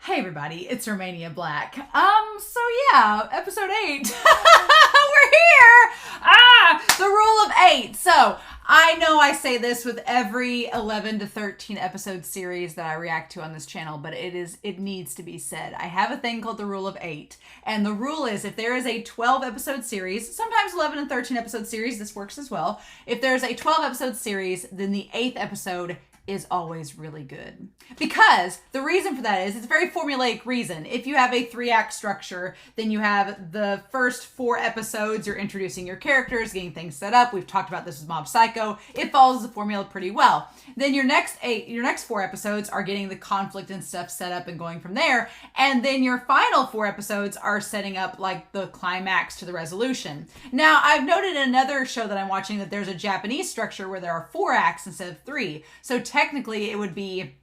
Hey everybody, it's Romania Black. So yeah, episode 8. We're here! The rule of 8. So, I know I say this with every 11 to 13 episode series that I react to on this channel, but it needs to be said. I have a thing called the rule of 8. And the rule is if there is a 12 episode series, sometimes 11 and 13 episode series, this works as well. If there's a 12 episode series, then the 8th episode is always really good. Because the reason for that is it's a very formulaic reason. If you have a 3-act structure, then you have the first 4 episodes, you're introducing your characters, getting things set up. We've talked about this with Mob Psycho. It follows the formula pretty well. Then your next 4 episodes are getting the conflict and stuff set up and going from there. And then your final 4 episodes are setting up like the climax to the resolution. Now, I've noted in another show that I'm watching that there's a Japanese structure where there are 4 acts instead of 3. So technically it would be,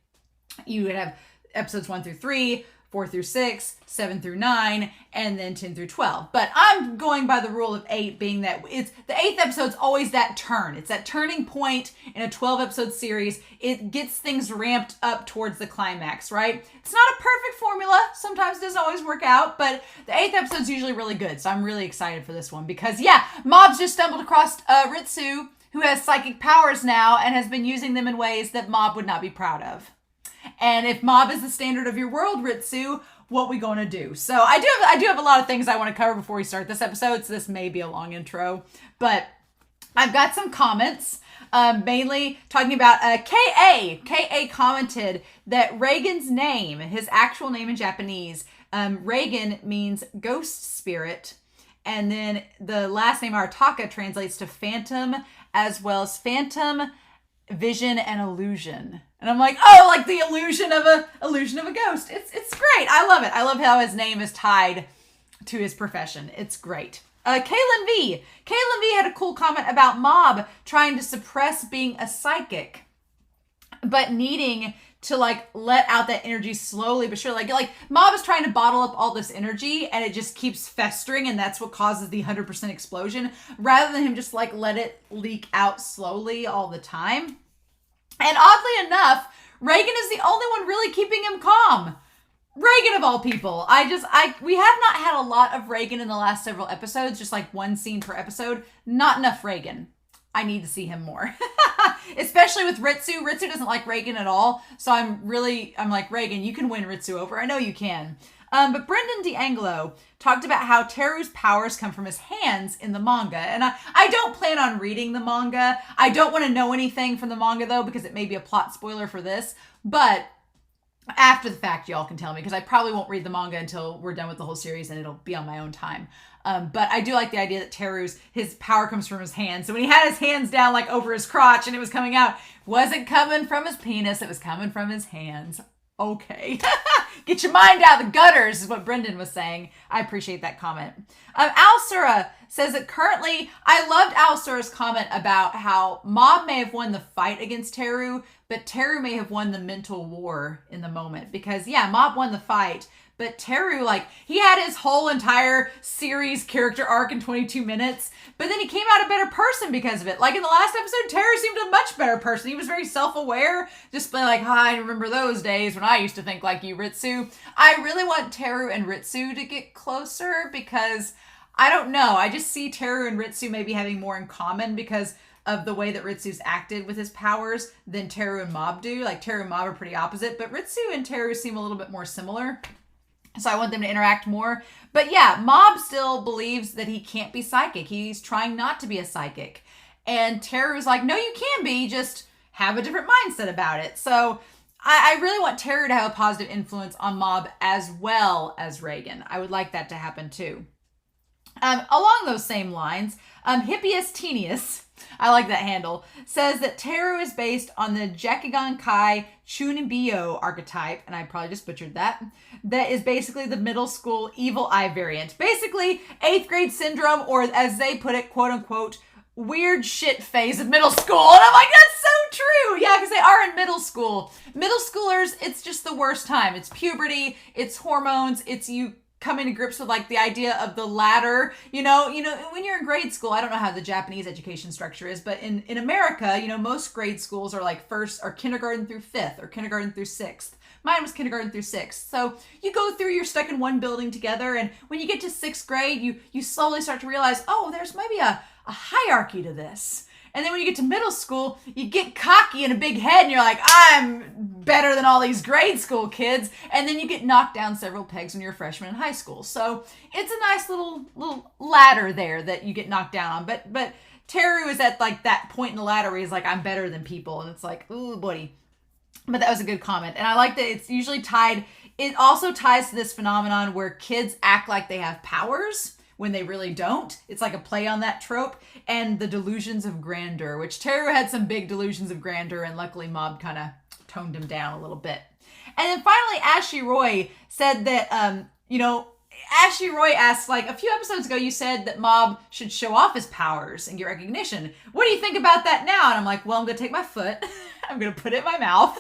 you would have episodes 1 through 3, 4 through 6, 7 through 9, and then 10 through 12. But I'm going by the rule of 8, being that it's the 8th episode's always that turn. It's that turning point in a 12 episode series. It gets things ramped up towards the climax, right? It's not a perfect formula. Sometimes it doesn't always work out, but the 8th episode's usually really good. So I'm really excited for this one because yeah, Mob's just stumbled across Ritsu, who has psychic powers now and has been using them in ways that Mob would not be proud of. And if Mob is the standard of your world, Ritsu, what we gonna do? So I do have a lot of things I want to cover before we start this episode, so this may be a long intro, but I've got some comments, mainly talking about K.A. K.A. commented that Reigen's name, his actual name in Japanese, Reigen means ghost spirit, and then the last name Arataka translates to phantom, as well as phantom, vision, and illusion. And I'm like, oh, like the illusion of a ghost. It's great. I love it. I love how his name is tied to his profession. It's great. Kaylin V had a cool comment about Mob trying to suppress being a psychic, but needing to like let out that energy slowly but surely. Like Mob is trying to bottle up all this energy and it just keeps festering, and that's what causes the 100% explosion, rather than him just like let it leak out slowly all the time. And oddly enough, Reigen is the only one really keeping him calm. Reigen of all people. We have not had a lot of Reigen in the last several episodes, just like one scene per episode. Not enough Reigen. I need to see him more. Especially with Ritsu. Ritsu doesn't like Reigen at all. So I'm like, Reigen, you can win Ritsu over. I know you can. But Brendan D'Angelo talked about how Teru's powers come from his hands in the manga. And I don't plan on reading the manga. I don't want to know anything from the manga, though, because it may be a plot spoiler for this. But after the fact, y'all can tell me, because I probably won't read the manga until we're done with the whole series and it'll be on my own time. But I do like the idea that his power comes from his hands. So when he had his hands down like over his crotch and it was coming out, wasn't coming from his penis, it was coming from his hands. Okay. Get your mind out of the gutters is what Brendan was saying. I appreciate that comment. Al Sura says that currently, I loved Al Sura's comment about how Mob may have won the fight against Teru, but Teru may have won the mental war in the moment. Because yeah, Mob won the fight, but Teru, like, he had his whole entire series character arc in 22 minutes, but then he came out a better person because of it. Like in the last episode, Teru seemed a much better person. He was very self-aware, just like, I remember those days when I used to think like you, Ritsu. I really want Teru and Ritsu to get closer because, I don't know, I just see Teru and Ritsu maybe having more in common because of the way that Ritsu's acted with his powers than Teru and Mob do. Like, Teru and Mob are pretty opposite, but Ritsu and Teru seem a little bit more similar. So I want them to interact more. But yeah, Mob still believes that he can't be psychic. He's trying not to be a psychic. And Teru's like, no, you can be. Just have a different mindset about it. So I really want Teru to have a positive influence on Mob as well as Reigen. I would like that to happen too. Along those same lines, Hippias Tenius, I like that handle, says that Teru is based on the Gekigan Kai Chunibyo archetype, and I probably just butchered that. That is basically the middle school evil eye variant. Basically, 8th grade syndrome, or as they put it, quote unquote, weird shit phase of middle school. And I'm like, that's so true. Yeah, because they are in middle school. Middle schoolers, it's just the worst time. It's puberty, it's hormones, it's you coming to grips with like the idea of the ladder, you know, when you're in grade school, I don't know how the Japanese education structure is, but in America, most grade schools are like first or kindergarten through 5th or kindergarten through 6th. Mine was kindergarten through 6th. So you go through, you're stuck in one building together, and when you get to 6th grade, you slowly start to realize, oh, there's maybe a hierarchy to this. And then when you get to middle school, you get cocky and a big head and you're like, I'm better than all these grade school kids. And then you get knocked down several pegs when you're a freshman in high school. So it's a nice little ladder there that you get knocked down on. But Teru is at like that point in the ladder where he's like, I'm better than people. And it's like, ooh, buddy. But that was a good comment. And I like that it's usually tied. It also ties to this phenomenon where kids act like they have powers when they really don't. It's like a play on that trope, and the delusions of grandeur, which Teru had some big delusions of grandeur, and luckily Mob kind of toned him down a little bit. And then finally, Ashley Roy said that, Ashley Roy asked, like, a few episodes ago, you said that Mob should show off his powers and get recognition. What do you think about that now? And I'm like, well, I'm going to take my foot. I'm going to put it in my mouth.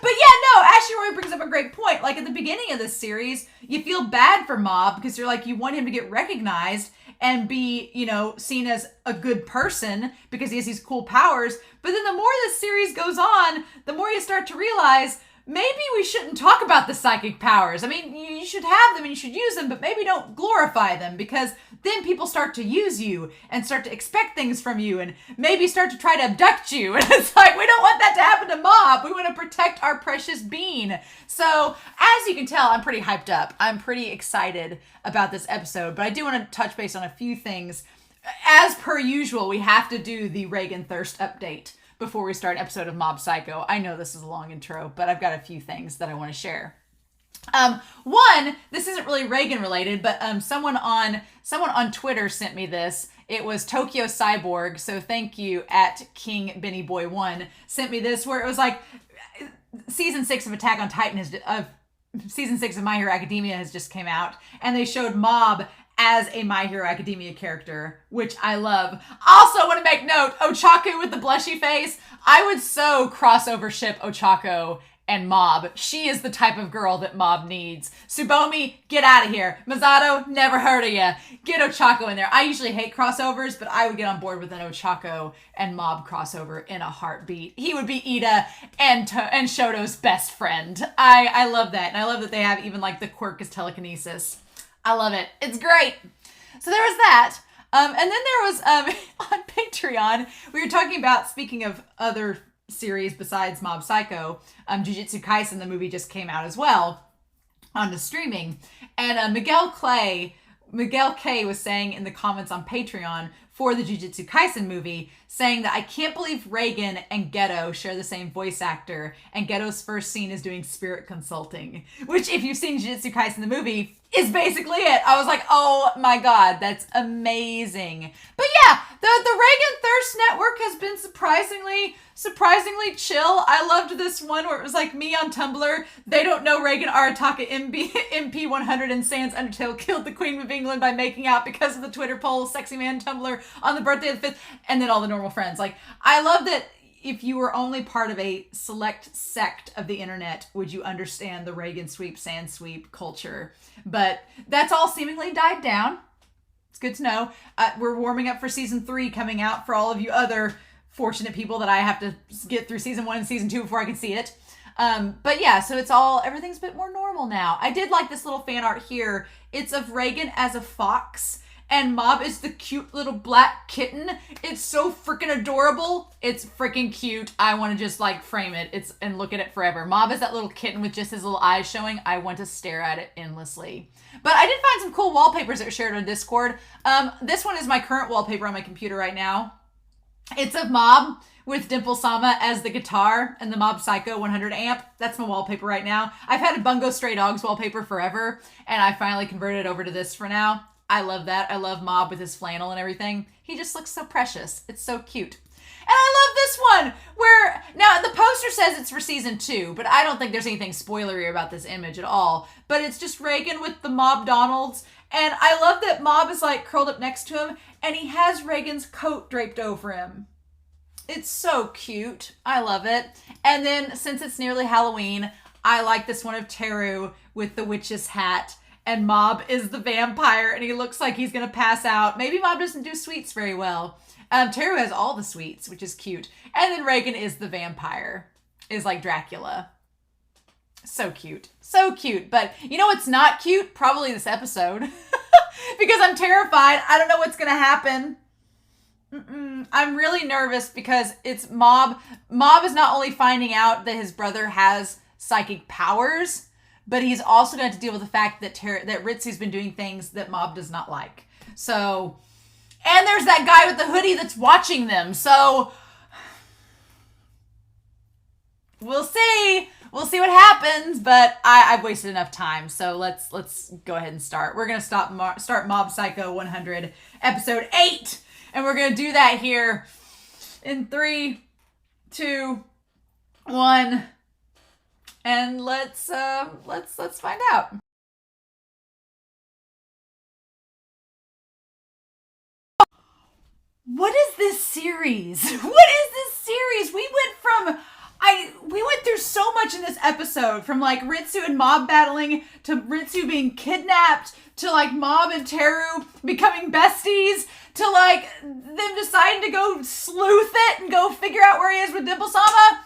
But yeah, no, Ashley Roy brings up a great point. Like at the beginning of this series, you feel bad for Mob because you're like, you want him to get recognized and be, seen as a good person because he has these cool powers. But then the more this series goes on, the more you start to realize maybe we shouldn't talk about the psychic powers. I mean, you should have them and you should use them, but maybe don't glorify them because then people start to use you and start to expect things from you and maybe start to try to abduct you. And it's like, we don't want that to happen to Mob. We want to protect our precious bean. So as you can tell, I'm pretty hyped up. I'm pretty excited about this episode, but I do want to touch base on a few things. As per usual, we have to do the Reigen thirst update before we start an episode of Mob Psycho. I know this is a long intro, but I've got a few things that I want to share. One, this isn't really Reigen related, but someone on Twitter sent me this. It was Tokyo Cyborg, so thank you at King Benny Boy 1 sent me this, where it was like season 6 of Attack on Titan season 6 of My Hero Academia has just came out, and they showed Mob as a My Hero Academia character, which I love. Also want to make note, Ochako with the blushy face. I would so crossover ship Ochako and Mob. She is the type of girl that Mob needs. Tsubomi, get out of here. Masato, never heard of ya. Get Ochako in there. I usually hate crossovers, but I would get on board with an Ochako and Mob crossover in a heartbeat. He would be Ida and Shoto's best friend. I love that. And I love that they have even like the quirk as telekinesis. I love it. It's great. So there was that. And then there was, on Patreon, we were talking about, speaking of other series besides Mob Psycho, Jujutsu Kaisen, the movie just came out as well on the streaming. And Miguel K was saying in the comments on Patreon for the Jujutsu Kaisen movie, saying that I can't believe Reigen and Geto share the same voice actor, and Geto's first scene is doing spirit consulting, which if you've seen Jujutsu Kaisen the movie, is basically it. I was like, oh my god, that's amazing. But yeah, the Reigen Thirst Network has been surprisingly chill. I loved this one where it was like me on Tumblr. They don't know Reigen Arataka MP100 and Sans Undertale killed the Queen of England by making out because of the Twitter poll, Sexy Man Tumblr on the birthday of the 5th, and then all the normal friends. Like, I love that if you were only part of a select sect of the internet, would you understand the Reigen sweep, Sans sweep culture. But that's all seemingly died down. It's good to know. We're warming up for season 3 coming out for all of you other fortunate people that I have to get through season 1 and season 2 before I can see it. But yeah, so everything's a bit more normal now. I did like this little fan art here. It's of Reigen as a fox, and Mob is the cute little black kitten. It's so freaking adorable. It's freaking cute. I want to just like frame it and look at it forever. Mob is that little kitten with just his little eyes showing. I want to stare at it endlessly. But I did find some cool wallpapers that were shared on Discord. This one is my current wallpaper on my computer right now. It's of Mob with Dimple Sama as the guitar and the Mob Psycho 100 amp. That's my wallpaper right now. I've had a Bungo Stray Dogs wallpaper forever, and I finally converted over to this for now. I love that. I love Mob with his flannel and everything. He just looks so precious. It's so cute. And I love this one where, now the poster says it's for season 2, but I don't think there's anything spoilery about this image at all. But it's just Reigen with the Mob Donalds. And I love that Mob is like curled up next to him and he has Reigen's coat draped over him. It's so cute. I love it. And then since it's nearly Halloween, I like this one of Teru with the witch's hat. And Mob is the vampire, and he looks like he's going to pass out. Maybe Mob doesn't do sweets very well. Teru has all the sweets, which is cute. And then Reigen is the vampire, is like Dracula. So cute. So cute. But you know what's not cute? Probably this episode. Because I'm terrified. I don't know what's going to happen. I'm really nervous because it's Mob. Mob is not only finding out that his brother has psychic powers, but he's also going to deal with the fact that that Ritsu's been doing things that Mob does not like. So, and there's that guy with the hoodie that's watching them. So, we'll see. We'll see what happens, but I've wasted enough time. So let's go ahead and start. We're going to start Mob Psycho 100, episode 8. And we're going to do that here in 3, 2, 1. And let's find out. What is this series? What is this series? We went through so much in this episode, from like Ritsu and Mob battling to Ritsu being kidnapped to like Mob and Teru becoming besties to like them deciding to go sleuth it and go figure out where he is with Dimple-sama.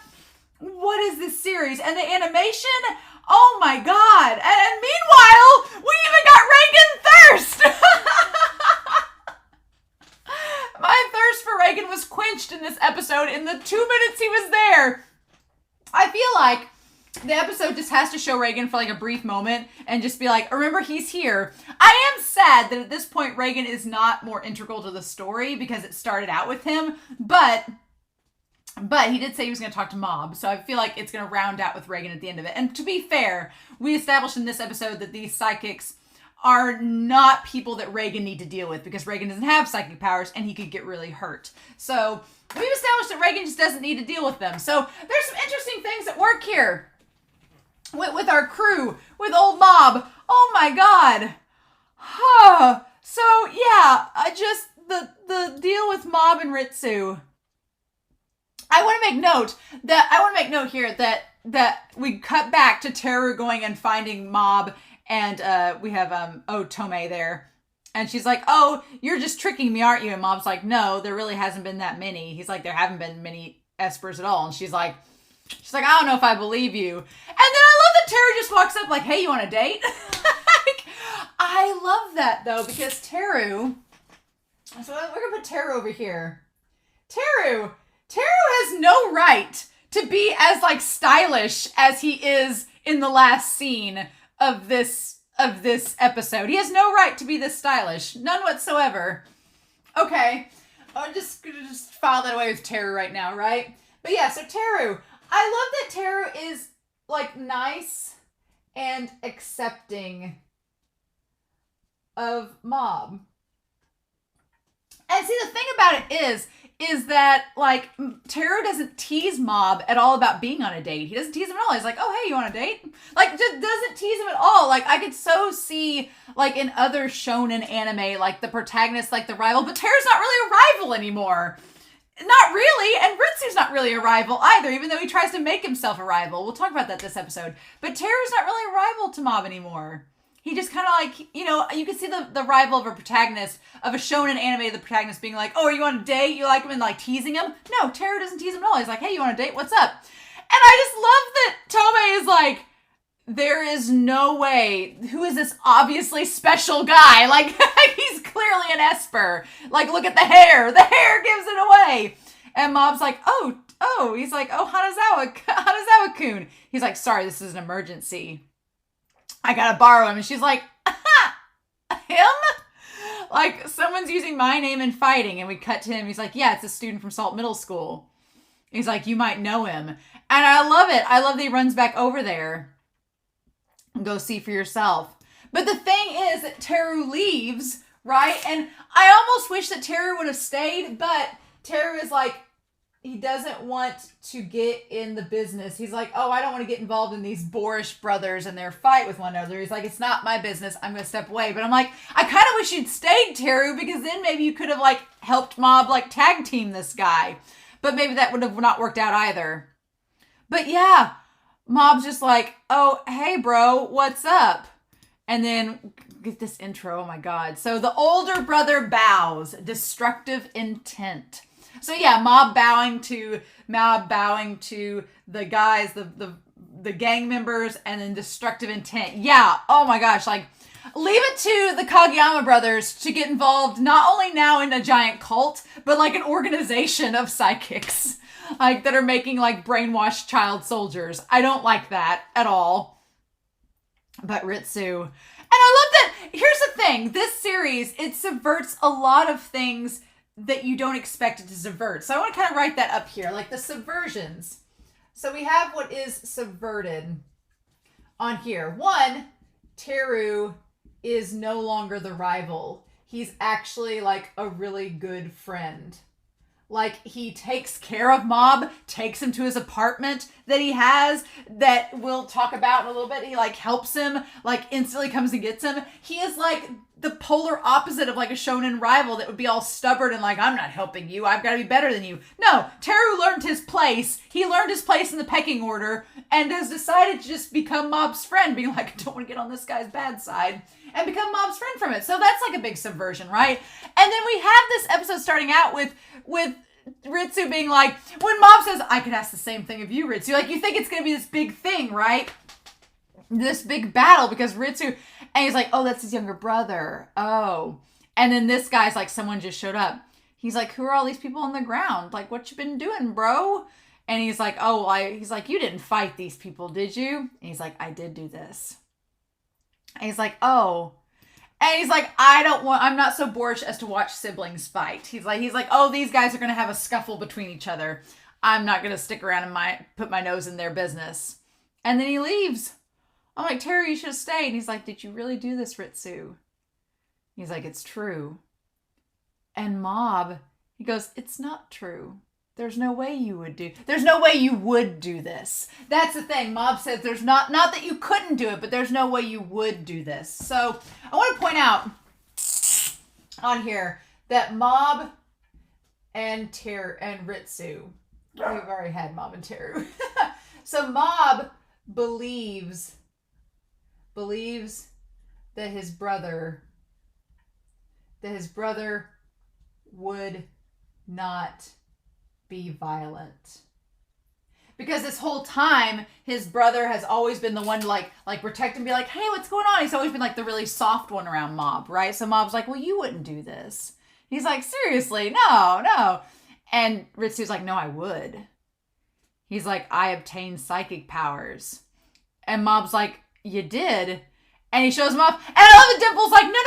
What is this series? And the animation? Oh my god. And meanwhile, we even got Reigen thirst. My thirst for Reigen was quenched in this episode in the 2 minutes he was there. I feel like the episode just has to show Reigen for like a brief moment and just be like, remember, he's here. I am sad that at this point Reigen is not more integral to the story because it started out with him, but he did say he was going to talk to Mob, so I feel like it's going to round out with Reigen at the end of it. And to be fair, we established in this episode that these psychics are not people that Reigen need to deal with because Reigen doesn't have psychic powers and he could get really hurt. So we've established that Reigen just doesn't need to deal with them. So there's some interesting things at work here with our crew, with old Mob. Oh my god. Huh. So yeah, the deal with Mob and Ritsu. I want to make note here that we cut back to Teru going and finding Mob, and we have Tomei there, and she's like, "Oh, you're just tricking me, aren't you?" And Mob's like, "No, there really hasn't been that many." He's like, "There haven't been many espers at all," and she's like, "I don't know if I believe you." And then I love that Teru just walks up like, "Hey, you want a date?" Like, I love that though, because Teru. So we're gonna put Teru over here. Teru has no right to be as like stylish as he is in the last scene of this episode. He has no right to be this stylish. None whatsoever. Okay. I'm just gonna file that away with Teru right now, right? But yeah, so Teru. I love that Teru is like nice and accepting of Mob. And see, the thing about it is that, like, Teru doesn't tease Mob at all about being on a date. He doesn't tease him at all. He's like, "Oh, hey, you want a date?" Like, just doesn't tease him at all. Like, I could so see, like, in other shonen anime, like, the protagonist, like, the rival, but Teru's not really a rival anymore. Not really, and Ritsu's not really a rival either, even though he tries to make himself a rival. We'll talk about that this episode. But Teru's not really a rival to Mob anymore. He just kind of like, you know, you can see the rival of a protagonist, of a shonen anime, the protagonist being like, "Oh, are you on a date?" You like him, and like teasing him. No, Teru doesn't tease him at all. He's like, "Hey, you want a date? What's up?" And I just love that Tomei is like, there is no way. Who is this obviously special guy? Like, he's clearly an esper. Like, look at the hair. The hair gives it away. And Mob's like, oh. He's like, "Oh, Hanazawa-kun." He's like, "Sorry, this is an emergency. I gotta borrow him." And she's like, "Him? Like, someone's using my name and fighting." And we cut to him. He's like, "Yeah, it's a student from Salt Middle School." He's like, "You might know him." And I love it. I love that he runs back over there and go see for yourself. But the thing is that Teru leaves, right? And I almost wish that Teru would have stayed, but Teru is like, he doesn't want to get in the business. He's like, "Oh, I don't want to get involved in these boorish brothers and their fight with one another." He's like, "It's not my business. I'm going to step away." But I'm like, I kind of wish you'd stayed, Teru, because then maybe you could have like helped Mob like tag team this guy. But maybe that would have not worked out either. But yeah, Mob's just like, "Oh, hey, bro, what's up?" And then get this intro. Oh my God. So the older brother bows, destructive intent. So yeah, Mob bowing to the guys, the the gang members and then destructive intent. Yeah. Oh my gosh. Like, leave it to the Kageyama brothers to get involved, not only now in a giant cult, but like an organization of psychics, like that are making like brainwashed child soldiers. I don't like that at all. But Ritsu, and I love that. Here's the thing. This series, it subverts a lot of things that you don't expect it to subvert. So I want to kind of write that up here, like the subversions. So we have what is subverted on here. One, Teru is no longer the rival. He's actually like a really good friend. Like, he takes care of Mob, takes him to his apartment that he has that we'll talk about in a little bit. He like helps him, like instantly comes and gets him. He is like the polar opposite of like a shonen rival that would be all stubborn and like, I'm not helping you, I've got to be better than you. No, Teru learned his place. He learned his place in the pecking order and has decided to just become Mob's friend, being like, I don't want to get on this guy's bad side, and become Mob's friend from it. So that's like a big subversion, right? And then we have this episode starting out with Ritsu being like, when Mob says, I could ask the same thing of you, Ritsu, like you think it's going to be this big thing, right? This big battle because Ritsu, and he's like, oh, that's his younger brother. Oh. And then this guy's like, someone just showed up. He's like, who are all these people on the ground? Like, what you been doing, bro? And he's like, oh, he's like, you didn't fight these people, did you? And he's like, I did do this. And he's like, oh. And he's like, I'm not so boorish as to watch siblings fight. He's like, oh, these guys are going to have a scuffle between each other. I'm not going to stick around and put my nose in their business. And then he leaves. I'm like, Teru, you should have stayed. And he's like, did you really do this, Ritsu? He's like, it's true. And Mob, he goes, it's not true. There's no way you would do this. That's the thing. Mob says there's not that you couldn't do it, but there's no way you would do this. So I want to point out on here that Mob and Teru and Ritsu, we've already had Mob and Teru. So Mob believes that his brother would not be violent. Because this whole time, his brother has always been the one to like protect and be like, hey, what's going on? He's always been like the really soft one around Mob, right? So Mob's like, well, you wouldn't do this. He's like, seriously, no. And Ritsu's like, no, I would. He's like, I obtained psychic powers. And Mob's like, you did? And he shows him off. And I love the Dimple's like, no.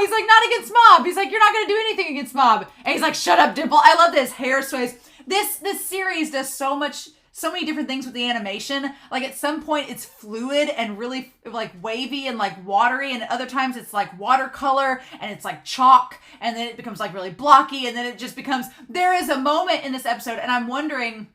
He's like, not against Mob. He's like, you're not going to do anything against Mob. And he's like, shut up, Dimple. I love this hair sways. This series does so many different things with the animation. Like at some point it's fluid and really like wavy and like watery. And at other times it's like watercolor and it's like chalk. And then it becomes like really blocky. And then it just becomes, there is a moment in this episode. And I'm wondering,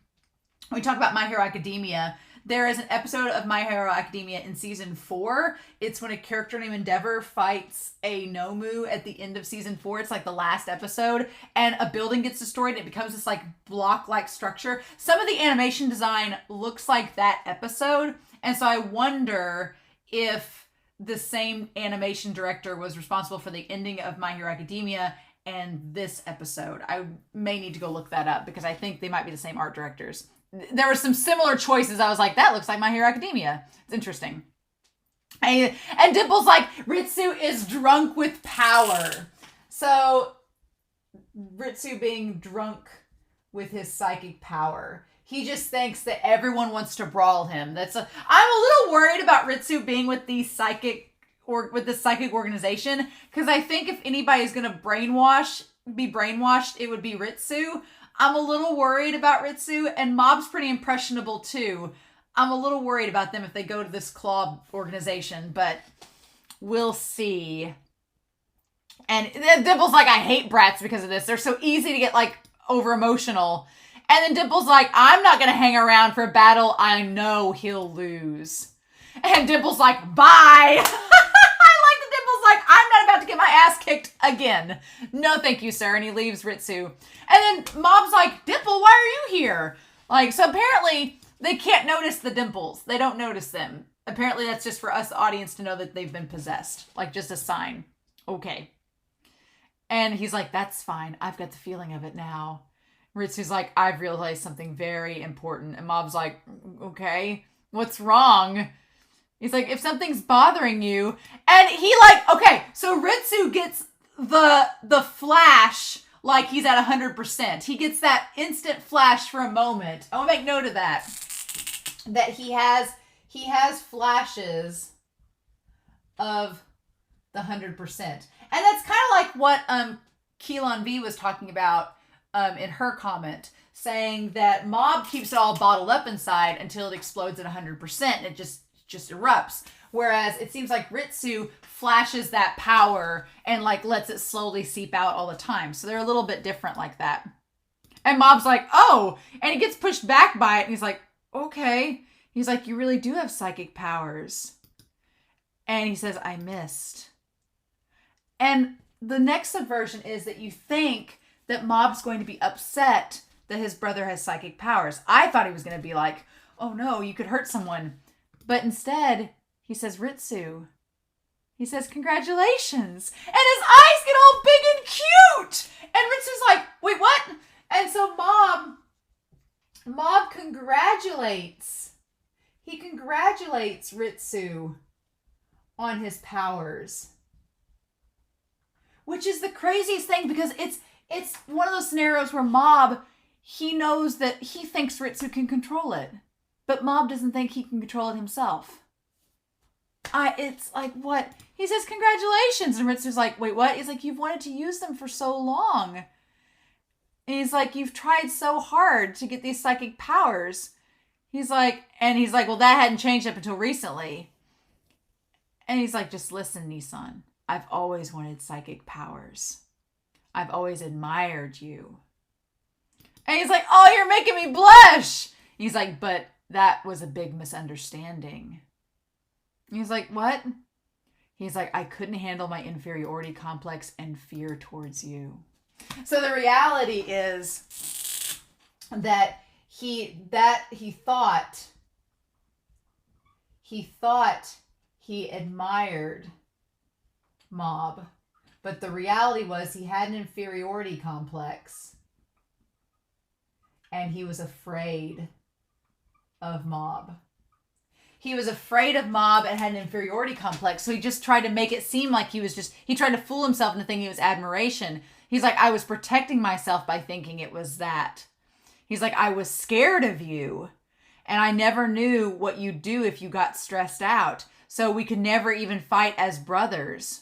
when we talk about My Hero Academia, there is an episode of My Hero Academia in season 4. It's when a character named Endeavor fights a Nomu at the end of season 4. It's like the last episode, and a building gets destroyed and it becomes this like block-like structure. Some of the animation design looks like that episode, and so I wonder if the same animation director was responsible for the ending of My Hero Academia and this episode. I may need to go look that up because I think they might be the same art directors. There were some similar choices. I was like, that looks like My Hero Academia. It's interesting. And Dimple's like, Ritsu is drunk with power. So Ritsu being drunk with his psychic power. He just thinks that everyone wants to brawl him. I'm a little worried about Ritsu being with the psychic organization, because I think if anybody's going to be brainwashed, it would be Ritsu. I'm a little worried about Ritsu, and Mob's pretty impressionable too. I'm a little worried about them if they go to this claw organization, but we'll see. And Dimple's like, I hate brats because of this. They're so easy to get like over emotional. And then Dimple's like, I'm not going to hang around for a battle I know he'll lose. And Dimple's like, bye. Like, I'm not about to get my ass kicked again. No, thank you, sir. And he leaves Ritsu. And then Mob's like, Dimple, why are you here? Like, so apparently they can't notice the dimples. They don't notice them. Apparently that's just for us, the audience, to know that they've been possessed. Like, just a sign. Okay. And he's like, that's fine. I've got the feeling of it now. Ritsu's like, I've realized something very important. And Mob's like, okay. What's wrong? He's like, if something's bothering you. And he like, okay, so Ritsu gets the flash like he's at 100%. He gets that instant flash for a moment. I'll make note of that. That he has flashes of the 100%. And that's kind of like what Keelan V was talking about in her comment, saying that Mob keeps it all bottled up inside until it explodes at 100% and it just erupts. Whereas it seems like Ritsu flashes that power and like lets it slowly seep out all the time. So they're a little bit different like that. And Mob's like, oh, and he gets pushed back by it and he's like, okay. He's like, you really do have psychic powers. And he says, I missed. And the next subversion is that you think that Mob's going to be upset that his brother has psychic powers. I thought he was going to be like, oh no, you could hurt someone. But instead, he says, Ritsu. He says, congratulations. And his eyes get all big and cute. And Ritsu's like, wait, what? And so Mob congratulates. He congratulates Ritsu on his powers. Which is the craziest thing because it's one of those scenarios where Mob, he knows that he thinks Ritsu can control it. But Mob doesn't think he can control it himself. It's like, what? He says, congratulations. And Ritsu's like, wait, what? He's like, you've wanted to use them for so long. And he's like, you've tried so hard to get these psychic powers. He's like, well, that hadn't changed up until recently. And he's like, just listen, Nissan. I've always wanted psychic powers. I've always admired you. And he's like, oh, you're making me blush. He's like, but that was a big misunderstanding. He's like, what? He's like, I couldn't handle my inferiority complex and fear towards you. So the reality is that he thought he admired Mob, but the reality was he had an inferiority complex and he was afraid of Mob. He was afraid of Mob and had an inferiority complex, so he just tried to make it seem like he tried to fool himself into thinking it was admiration. He's like, I was protecting myself by thinking it was that. He's like, I was scared of you, and I never knew what you'd do if you got stressed out, so we could never even fight as brothers,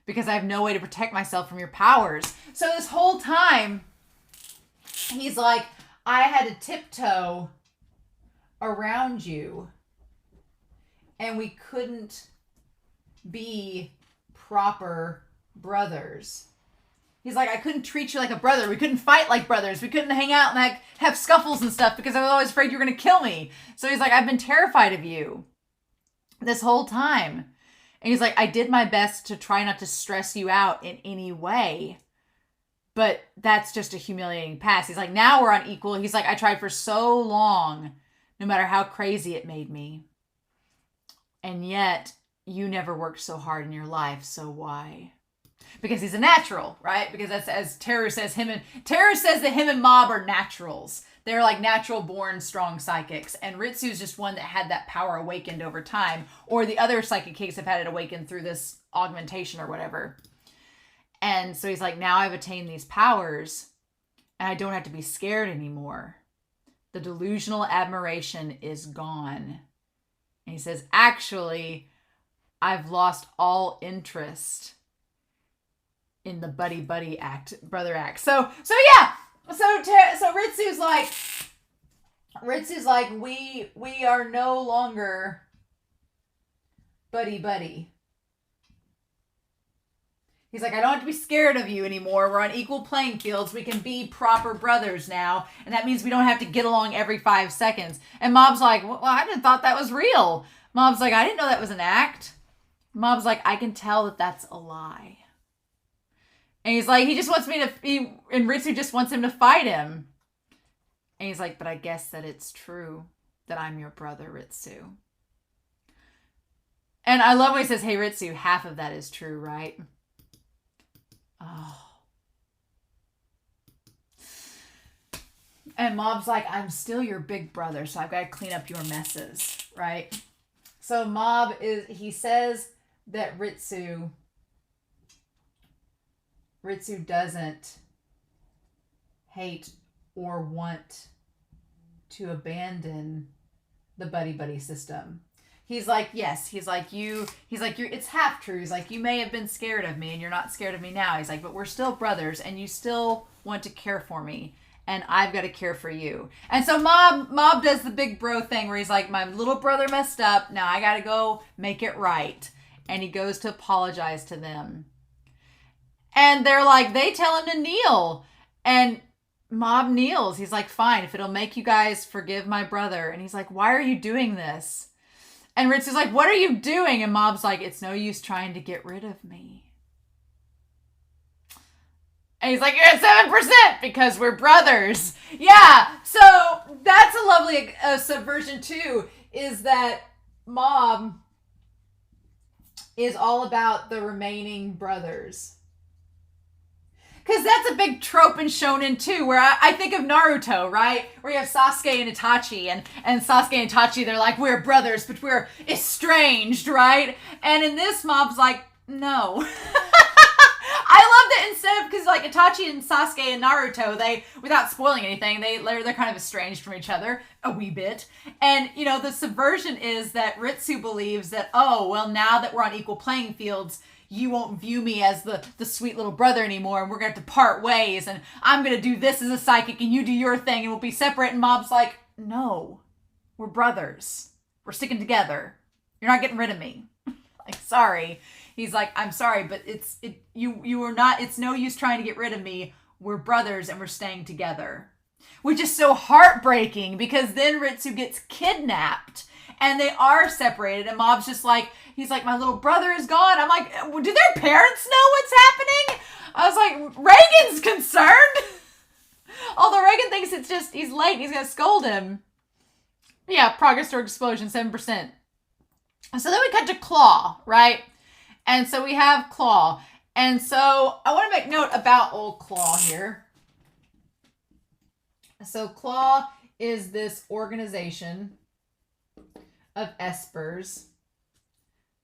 because I have no way to protect myself from your powers. So this whole time, he's like, I had to tiptoe around you, and we couldn't be proper brothers. He's like, I couldn't treat you like a brother. We couldn't fight like brothers. We couldn't hang out and like have scuffles and stuff because I was always afraid you were going to kill me. So he's like, I've been terrified of you this whole time. And he's like, I did my best to try not to stress you out in any way. But that's just a humiliating past. He's like, now we're on equal. He's like, I tried for so long, no matter how crazy it made me. And yet, you never worked so hard in your life, so why? Because he's a natural, right? Because that's, as Teru says, Teru says that him and Mob are naturals. They're like natural born strong psychics. And Ritsu's just one that had that power awakened over time. Or the other psychic cakes have had it awakened through this augmentation or whatever. And so he's like, now I've attained these powers and I don't have to be scared anymore. The delusional admiration is gone. And he says, actually, I've lost all interest in the buddy act, brother act. So yeah. So Ritsu's like, we are no longer buddy. He's like, I don't have to be scared of you anymore. We're on equal playing fields. We can be proper brothers now. And that means we don't have to get along every 5 seconds. And Mob's like, well, I didn't thought that was real. Mob's like, I didn't know that was an act. Mob's like, I can tell that that's a lie. And he's like, he just wants me to, and Ritsu just wants him to fight him. And he's like, but I guess that it's true that I'm your brother, Ritsu. And I love when he says, hey, Ritsu, half of that is true, right? Oh. And Mob's like, I'm still your big brother, so I've got to clean up your messes, right? So he says that Ritsu doesn't hate or want to abandon the buddy system. He's like, yes. He's like, it's half true. He's like, you may have been scared of me and you're not scared of me now. He's like, but we're still brothers and you still want to care for me and I've got to care for you. And so Mob does the big bro thing where he's like, my little brother messed up. Now I got to go make it right. And he goes to apologize to them. And they're like, they tell him to kneel. And Mob kneels. He's like, fine, if it'll make you guys forgive my brother. And he's like, why are you doing this? And Ritsu's like, what are you doing? And Mob's like, it's no use trying to get rid of me. And he's like, you're at 7% because we're brothers. Yeah, so that's a lovely subversion too, is that Mob is all about the remaining brothers. Because that's a big trope in shonen too, where I think of Naruto, right? Where you have Sasuke and Itachi, and Sasuke and Itachi, they're like, we're brothers, but we're estranged, right? And in this, Mob's like, no. I love that instead of, because like Itachi and Sasuke and Naruto, they, without spoiling anything, they're kind of estranged from each other a wee bit. And, you know, the subversion is that Ritsu believes that, oh, well, now that we're on equal playing fields, you won't view me as the sweet little brother anymore, and we're going to have to part ways, and I'm going to do this as a psychic, and you do your thing, and we'll be separate. And Mob's like, no, we're brothers. We're sticking together. You're not getting rid of me. Like, sorry. He's like, I'm sorry, but you are not, it's no use trying to get rid of me. We're brothers, and we're staying together. Which is so heartbreaking, because then Ritsu gets kidnapped, and they are separated, and Mob's just like, he's like, my little brother is gone. I'm like, do their parents know what's happening? I was like, Reigen's concerned. Although Reigen thinks it's just, he's late and he's going to scold him. Yeah, progress toward explosion, 7%. So then we cut to Claw, right? And so we have Claw. And so I want to make note about old Claw here. So Claw is this organization of espers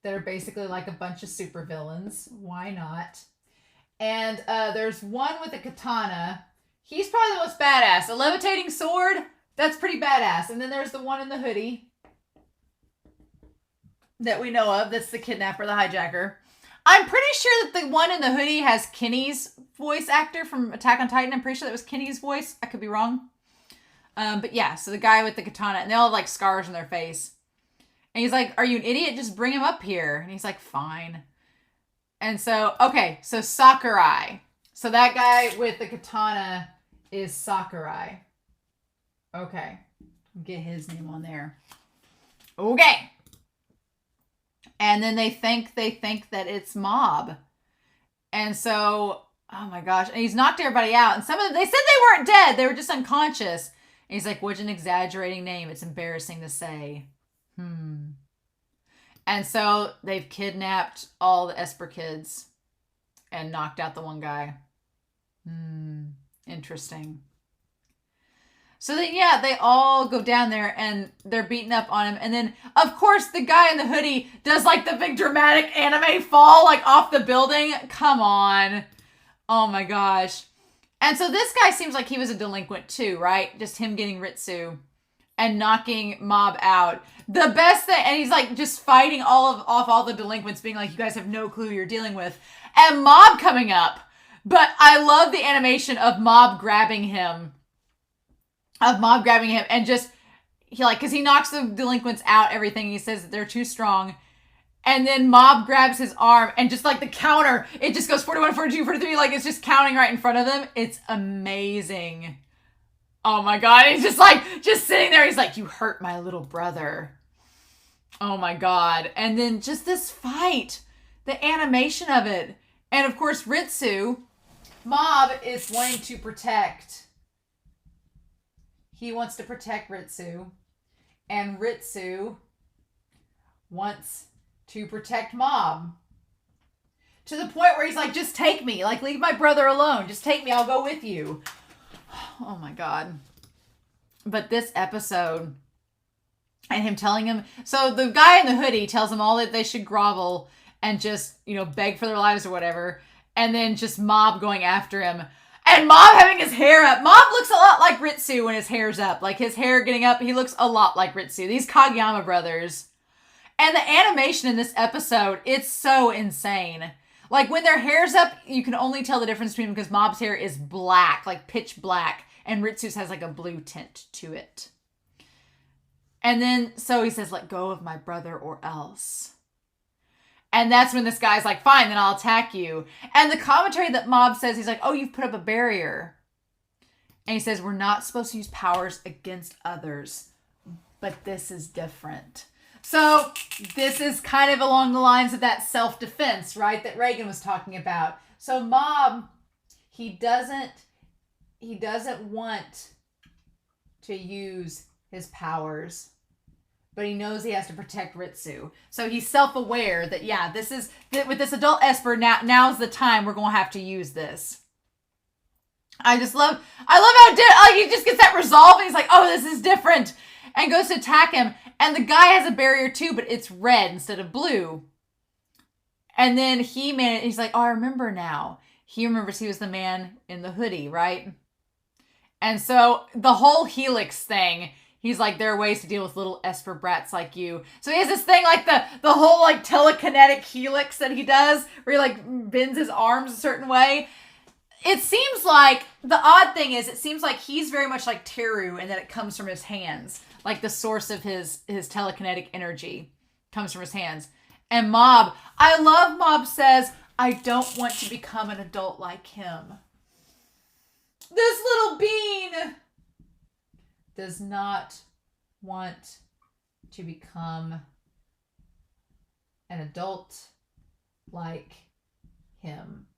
that are basically like a bunch of supervillains. Why not? And there's one with a katana. He's probably the most badass. A levitating sword, that's pretty badass. And then there's the one in the hoodie that we know of. That's the kidnapper, the hijacker. I'm pretty sure that the one in the hoodie has Kenny's voice actor from Attack on Titan. I'm pretty sure that was Kenny's voice. I could be wrong. But yeah, so the guy with the katana, and they all have like scars on their face. And he's like, are you an idiot? Just bring him up here. And he's like, fine. And so, okay, so Sakurai. So that guy with the katana is Sakurai. Okay. Get his name on there. Okay. And then they think that it's Mob. And so, oh my gosh. And he's knocked everybody out. And some of them, they said they weren't dead. They were just unconscious. And he's like, what an exaggerating name. It's embarrassing to say. And so they've kidnapped all the Esper kids and knocked out the one guy. Interesting. So then, yeah, they all go down there and they're beating up on him. And then, of course, the guy in the hoodie does like the big dramatic anime fall like off the building. Come on. Oh my gosh. And so this guy seems like he was a delinquent too, right? Just him getting Ritsu and knocking Mob out. The best thing, and he's like just fighting off all the delinquents, being like, you guys have no clue who you're dealing with. And Mob coming up. But I love the animation of Mob grabbing him. And just, because he knocks the delinquents out, everything. He says that they're too strong. And then Mob grabs his arm and just like the counter, it just goes 41, 42, 43, like it's just counting right in front of them. It's amazing. Oh my God. He's just like, just sitting there. He's like, you hurt my little brother. Oh my God. And then just this fight, the animation of it. And of course, Ritsu, Mob is wanting to protect. He wants to protect Ritsu. And Ritsu wants to protect Mob. To the point where he's like, just take me. Like, leave my brother alone. Just take me. I'll go with you. Oh my God. But this episode and him telling him, so the guy in the hoodie tells them all that they should grovel and just, beg for their lives or whatever. And then just Mob going after him. And Mob having his hair up. Mob looks a lot like Ritsu when his hair's up. Like his hair getting up, he looks a lot like Ritsu. These Kageyama brothers. And the animation in this episode, it's so insane. Like when their hair's up, you can only tell the difference between them because Mob's hair is black, like pitch black. And Ritsu's has like a blue tint to it. And then, so he says, let go of my brother or else. And that's when this guy's like, fine, then I'll attack you. And the commentary that Mob says, he's like, oh, you've put up a barrier. And he says, we're not supposed to use powers against others. But this is different. So this is kind of along the lines of that self-defense, right? That Reigen was talking about. So Mob, he doesn't want to use his powers, but he knows he has to protect Ritsu. So he's self-aware that, yeah, with this adult Esper, now's the time we're going to have to use this. I love how he just gets that resolve and he's like, oh, this is different. And goes to attack him. And the guy has a barrier too, but it's red instead of blue. And then he's like, oh, I remember now. He remembers he was the man in the hoodie, right? And so the whole Helix thing, he's like, there are ways to deal with little Esper brats like you. So he has this thing like the whole like telekinetic helix that he does, where he like bends his arms a certain way. It seems like, the odd thing is, it seems like he's very much like Teru and that it comes from his hands. Like the source of his telekinetic energy comes from his hands. And Mob, I love Mob says, I don't want to become an adult like him. This little bean does not want to become an adult like him.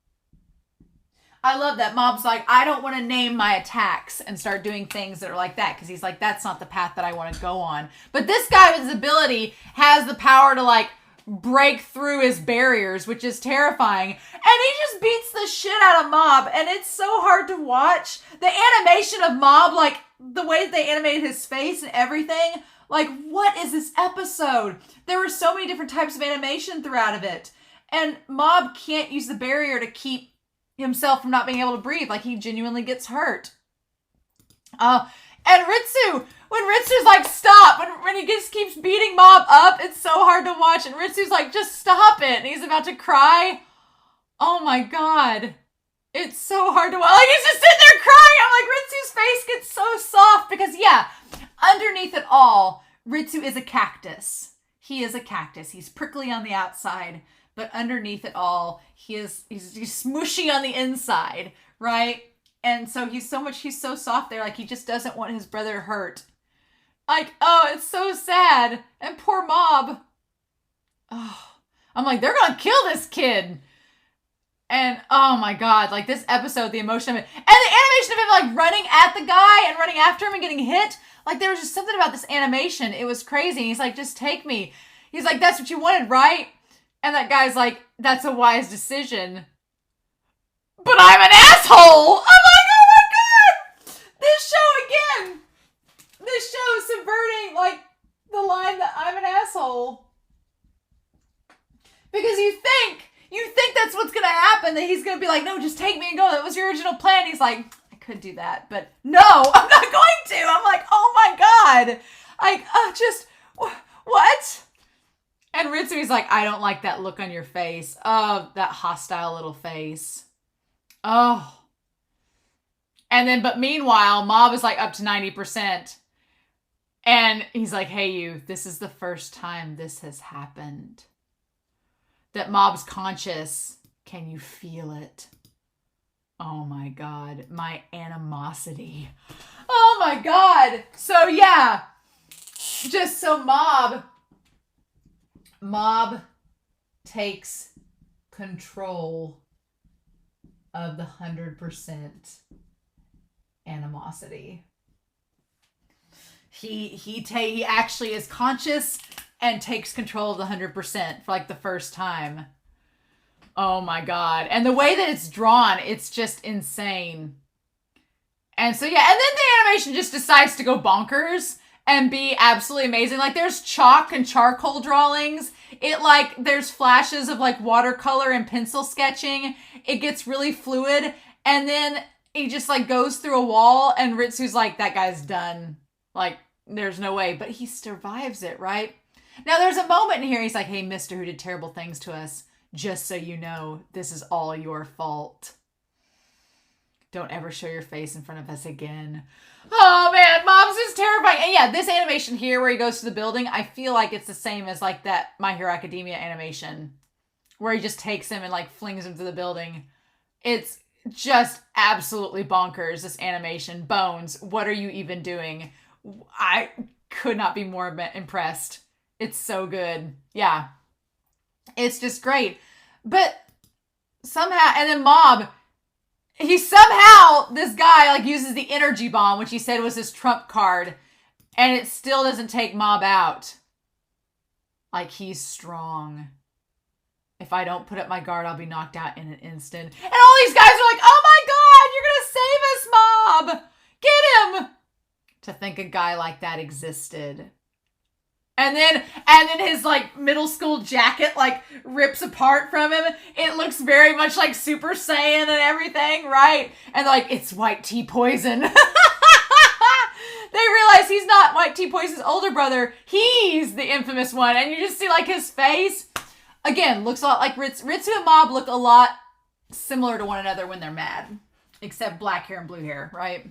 I love that. Mob's like, I don't want to name my attacks and start doing things that are like that, because he's like, that's not the path that I want to go on. But this guy with his ability has the power to like break through his barriers, which is terrifying. And he just beats the shit out of Mob, and it's so hard to watch. The animation of Mob, like the way they animated his face and everything, like what is this episode? There were so many different types of animation throughout of it. And Mob can't use the barrier to keep himself from not being able to breathe. Like he genuinely gets hurt. And Ritsu, when Ritsu's like, stop, when he just keeps beating Mob up, it's so hard to watch. And Ritsu's like, just stop it. And he's about to cry. Oh my God. It's so hard to watch. Like he's just sitting there crying. I'm like, Ritsu's face gets so soft because yeah, underneath it all, Ritsu is a cactus. He is a cactus. He's prickly on the outside, but underneath it all, he's smushy on the inside, right? And so he's so soft there. Like he just doesn't want his brother hurt. Like, oh, it's so sad. And poor Mob. Oh, I'm like, they're going to kill this kid. And oh my God, like this episode, the emotion of it, and the animation of him like running at the guy and running after him and getting hit. Like there was just something about this animation. It was crazy. He's like, just take me. He's like, that's what you wanted, right? And that guy's like, that's a wise decision. But I'm an asshole! I'm like, oh my God! This show again! This show is subverting, like, the line that I'm an asshole. Because you think that's what's gonna happen, that he's gonna be like, no, just take me and go. That was your original plan. He's like, I could do that, but no, I'm not going to. I'm like, oh my God. Like, what? And Ritsu's like, I don't like that look on your face. Oh, that hostile little face. Oh. And then, but meanwhile, Mob is like up to 90%. And he's like, hey, you, this is the first time this has happened. That Mob's conscious. Can you feel it? Oh my God. My animosity. Oh my God. So yeah. Just so Mob takes control of the 100% animosity. He actually is conscious and takes control of the 100% for like the first time. Oh my God. And the way that it's drawn, it's just insane. And so, yeah, and then the animation just decides to go bonkers and be absolutely amazing. Like, there's chalk and charcoal drawings. There's flashes of, like, watercolor and pencil sketching. It gets really fluid. And then he just, like, goes through a wall, and Ritsu's like, that guy's done. Like, there's no way. But he survives it, right? Now, there's a moment in here, he's like, hey, mister who did terrible things to us, just so you know, this is all your fault. Don't ever show your face in front of us again. Oh, man, Mom's is terrifying. And yeah, this animation here where he goes to the building, I feel like it's the same as, like, that My Hero Academia animation where he just takes him and, like, flings him to the building. It's just absolutely bonkers, this animation. Bones, what are you even doing? I could not be more impressed. It's so good. Yeah. It's just great. But somehow, and then Mob, this guy, like, uses the energy bomb, which he said was his trump card, and it still doesn't take Mob out. Like, he's strong. If I don't put up my guard, I'll be knocked out in an instant. And all these guys are like, oh my God, you're gonna save us, Mob! Get him! To think a guy like that existed. And then his, like, middle school jacket, like, rips apart from him. It looks very much like Super Saiyan and everything, right? And, like, it's White Tea Poison. They realize he's not White Tea Poison's older brother. He's the infamous one. And you just see, like, his face. Again, looks a lot like Ritsu. Ritsu and Mob look a lot similar to one another when they're mad. Except black hair and blue hair, right?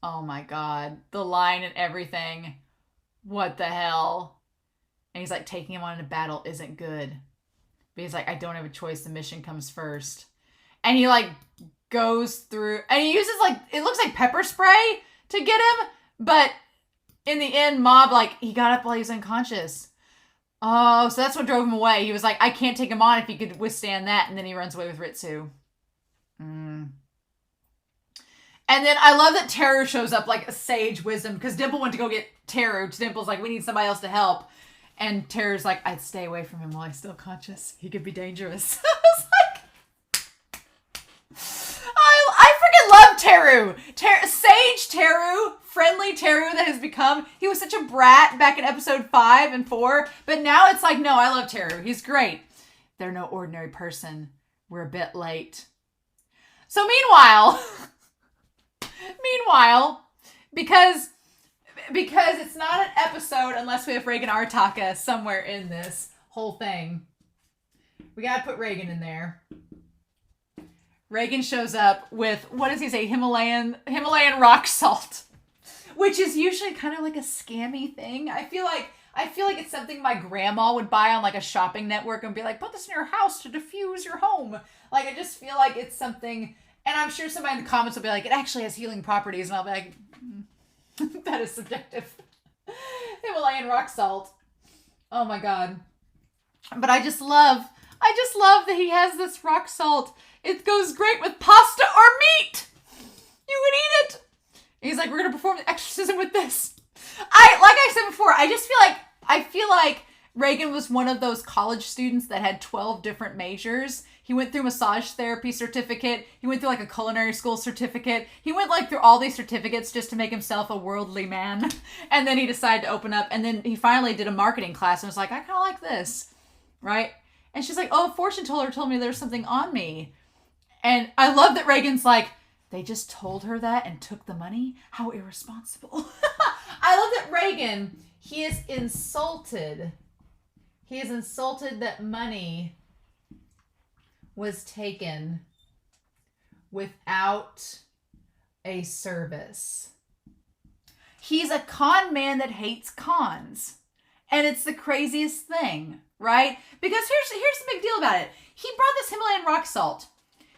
Oh, my God. The line and everything. What the hell? And he's like, taking him on a battle isn't good. But he's like, I don't have a choice. The mission comes first. And he, like, goes through, and he uses, like, it looks like pepper spray to get him. But in the end, Mob, like, he got up while he was unconscious. Oh, so that's what drove him away. He was like, I can't take him on if he could withstand that. And then he runs away with Ritsu. And then I love that Teru shows up like a sage wisdom, because Dimple went to go get Teru. Dimple's like, we need somebody else to help. And Teru's like, I'd stay away from him while he's still conscious. He could be dangerous. I was like, I freaking love Teru. Sage Teru, friendly Teru that has become, he was such a brat back in episode 5 and 4. But now it's like, no, I love Teru. He's great. They're no ordinary person. We're a bit late. So meanwhile, because it's not an episode unless we have Reigen Artaka somewhere in this whole thing. We gotta put Reigen in there. Reigen shows up with, what does he say? Himalayan rock salt, which is usually kind of like a scammy thing. I feel like it's something my grandma would buy on like a shopping network and be like, put this in your house to diffuse your home. Like, I just feel like it's something. And I'm sure somebody in the comments will be like, it actually has healing properties. And I'll be like, that is subjective. Himalayan rock salt. Oh my God. But I just love that he has this rock salt. It goes great with pasta or meat. You would eat it. And he's like, we're going to perform the exorcism with this. Like I said before, I feel like Reigen was one of those college students that had 12 different majors. He went through massage therapy certificate. He went through like a culinary school certificate. He went like through all these certificates just to make himself a worldly man. And then he decided to open up. And then he finally did a marketing class and was like, I kind of like this. Right? And she's like, oh, a fortune teller told me there's something on me. And I love that Reigen's like, they just told her that and took the money? How irresponsible. I love that Reigen, he is insulted. He is insulted that money was taken without a service. He's a con man that hates cons. And it's the craziest thing, right? Because here's the big deal about it. He brought this Himalayan rock salt.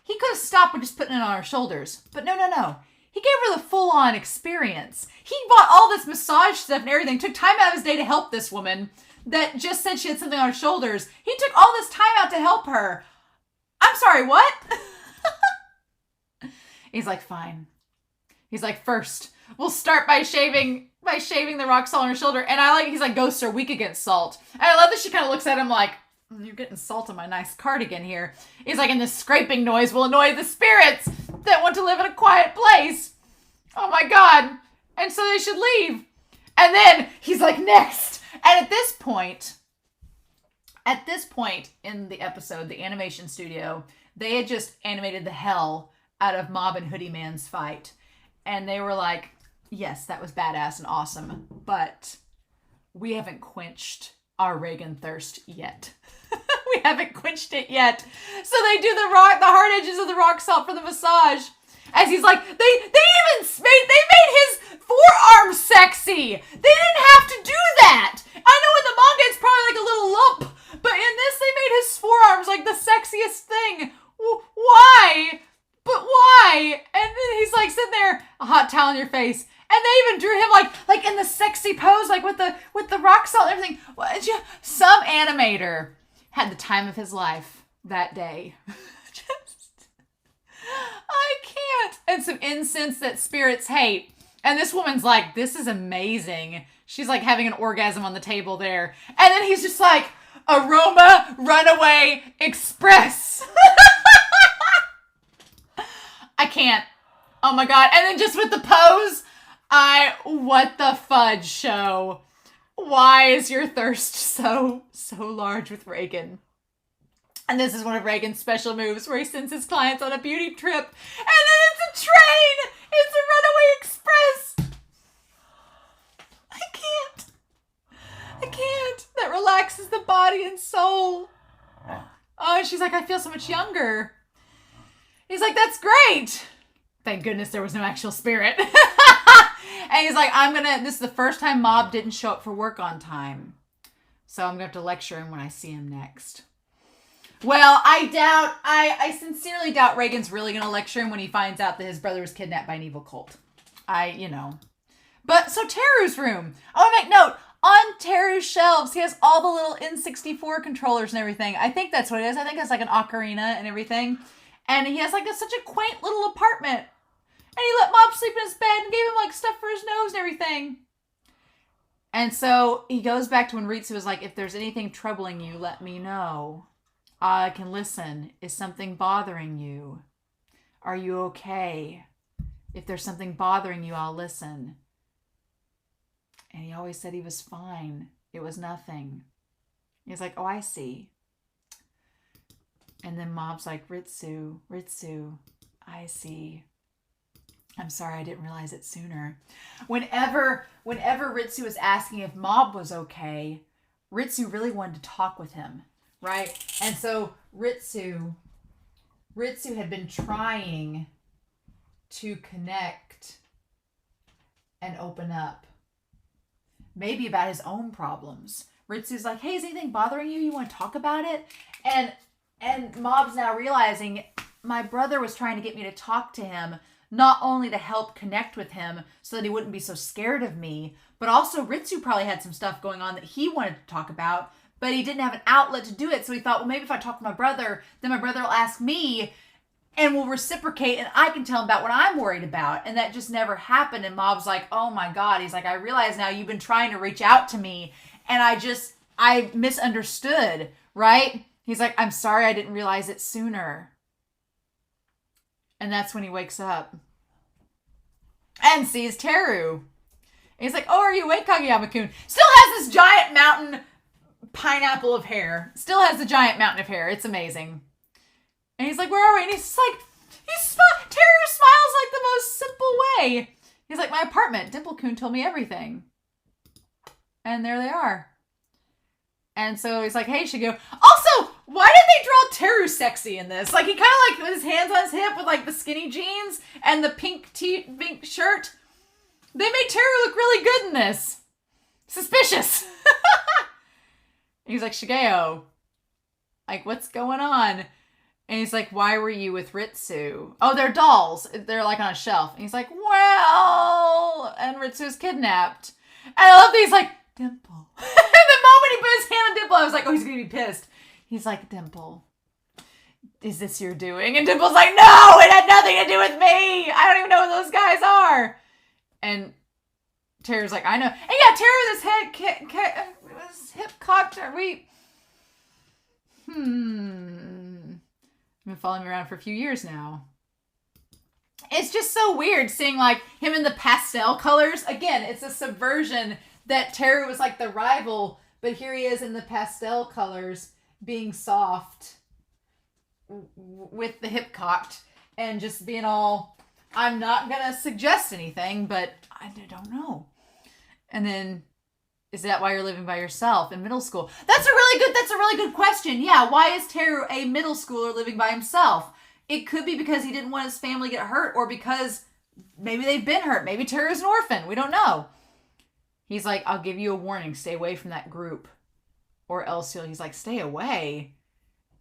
He could have stopped with just putting it on her shoulders. But no. He gave her the full-on experience. He bought all this massage stuff and everything, took time out of his day to help this woman that just said she had something on her shoulders. He took all this time out to help her. I'm sorry, what? He's like, fine. He's like, first, we'll start by shaving the rock salt on her shoulder. And he's like, ghosts are weak against salt. And I love that she kind of looks at him like, you're getting salt on my nice cardigan here. He's like, and this scraping noise will annoy the spirits that want to live in a quiet place. Oh my God. And so they should leave. And then he's like, next. And at this point in the episode, the animation studio, they had just animated the hell out of Mob and Hoodie Man's fight. And they were like, yes, that was badass and awesome, but we haven't quenched our Reigen thirst yet. We haven't quenched it yet. So they do the hard edges of the rock salt for the massage. As he's like, they made his forearm sexy. They didn't have to do that. I know in the manga it's probably like a little lump, but in this they made his forearms like the sexiest thing. Why? But why? And then he's like sitting there, a hot towel on your face. And they even drew him like in the sexy pose, like with the rock salt and everything. Some animator had the time of his life that day. I can't. And some incense that spirits hate. And this woman's like, this is amazing. She's like having an orgasm on the table there. And then he's just like, aroma, runaway, express. I can't. Oh my God. And then just with the pose, what the fudge show? Why is your thirst so large with Reigen? And this is one of Reigen's special moves where he sends his clients on a beauty trip. And then it's a train! It's a runaway express! I can't. That relaxes the body and soul. Oh, she's like, I feel so much younger. He's like, that's great. Thank goodness there was no actual spirit. And he's like, this is the first time Mob didn't show up for work on time. So I'm going to have to lecture him when I see him next. Well, I sincerely doubt Reigen's really going to lecture him when he finds out that his brother was kidnapped by an evil cult. But, so Teru's room. I want to make note, on Teru's shelves, he has all the little N64 controllers and everything. I think that's what it is. I think it's like an ocarina and everything. And he has like such a quaint little apartment. And he let Mob sleep in his bed and gave him like stuff for his nose and everything. And so he goes back to when Ritsu was like, if there's anything troubling you, let me know. I can listen. Is something bothering you? Are you okay? If there's something bothering you, I'll listen. And he always said he was fine. It was nothing. He's like, oh, I see. And then Mob's like, Ritsu, I see. I'm sorry I didn't realize it sooner. Whenever Ritsu was asking if Mob was okay, Ritsu really wanted to talk with him, right? And so Ritsu had been trying to connect and open up. Maybe about his own problems. Ritsu's like, hey, is anything bothering you? You want to talk about it? And Mob's now realizing my brother was trying to get me to talk to him, not only to help connect with him so that he wouldn't be so scared of me, but also Ritsu probably had some stuff going on that he wanted to talk about, but he didn't have an outlet to do it. So he thought, well, maybe if I talk to my brother, then my brother will ask me and we'll reciprocate and I can tell him about what I'm worried about. And that just never happened. And Mob's like, oh my God. He's like, I realize now you've been trying to reach out to me and I misunderstood, right? He's like, I'm sorry I didn't realize it sooner. And that's when he wakes up and sees Teru. And he's like, oh, are you awake, Kageyama-kun? Still has this giant mountain pineapple of hair. Still has the giant mountain of hair. It's amazing. And he's like, where are we? And he's like, Teru smiles like the most simple way. He's like, my apartment. Dimple-kun told me everything. And there they are. And so he's like, hey, Shigeru. Also, why did they draw Teru sexy in this? Like, he kind of like with his hands on his hip with like the skinny jeans and the pink shirt. They made Teru look really good in this. Suspicious. He's like, Shigeo, like, what's going on? And he's like, why were you with Ritsu? Oh, they're dolls. They're like on a shelf. And he's like, well, and Ritsu's kidnapped. And I love that he's like, Dimple. And the moment he put his hand on Dimple, I was like, oh, he's going to be pissed. He's like, Dimple, is this your doing? And Dimple's like, no, it had nothing to do with me. I don't even know who those guys are. And Teru's like, I know. And yeah, Teru, this hip cocked. Been following me around for a few years now. It's just so weird seeing like him in the pastel colors. Again, it's a subversion that Teru was like the rival, but here he is in the pastel colors being soft with the hip cocked and just being all, I'm not going to suggest anything, but I don't know. And then, is that why you're living by yourself in middle school? That's a really good question. Yeah, why is Teru a middle schooler living by himself? It could be because he didn't want his family to get hurt, or because maybe they've been hurt. Maybe Teru's an orphan. We don't know. He's like, I'll give you a warning. Stay away from that group. Or else he's like, stay away.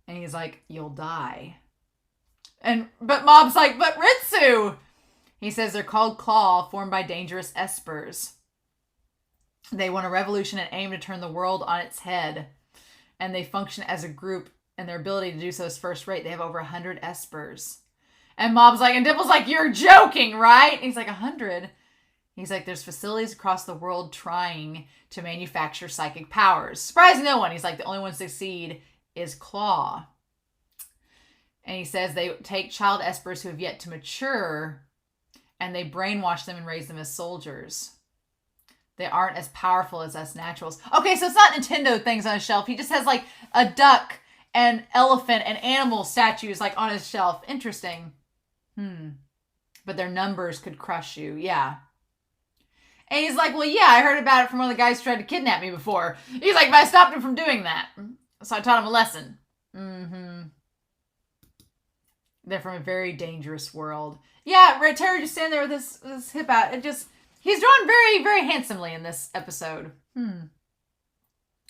And he's like, you'll die. But Mob's like, but Ritsu! He says they're called Claw, formed by dangerous espers. They want a revolution and aim to turn the world on its head. And they function as a group, and their ability to do so is first rate. They have over 100 espers. And Mob's like, and Dimple's like, you're joking, right? And he's like, 100? He's like, there's facilities across the world trying to manufacture psychic powers. Surprise no one. He's like, the only one to succeed is Claw. And he says they take child espers who have yet to mature, and they brainwash them and raise them as soldiers. They aren't as powerful as us naturals. Okay, so it's not Nintendo things on a shelf. He just has like a duck and elephant and animal statues like on his shelf. Interesting. But their numbers could crush you. Yeah. And he's like, well, yeah, I heard about it from one of the guys who tried to kidnap me before. He's like, but I stopped him from doing that. So I taught him a lesson. They're from a very dangerous world. Yeah, right, Teru just standing there with his hip out. He's drawn very, very handsomely in this episode.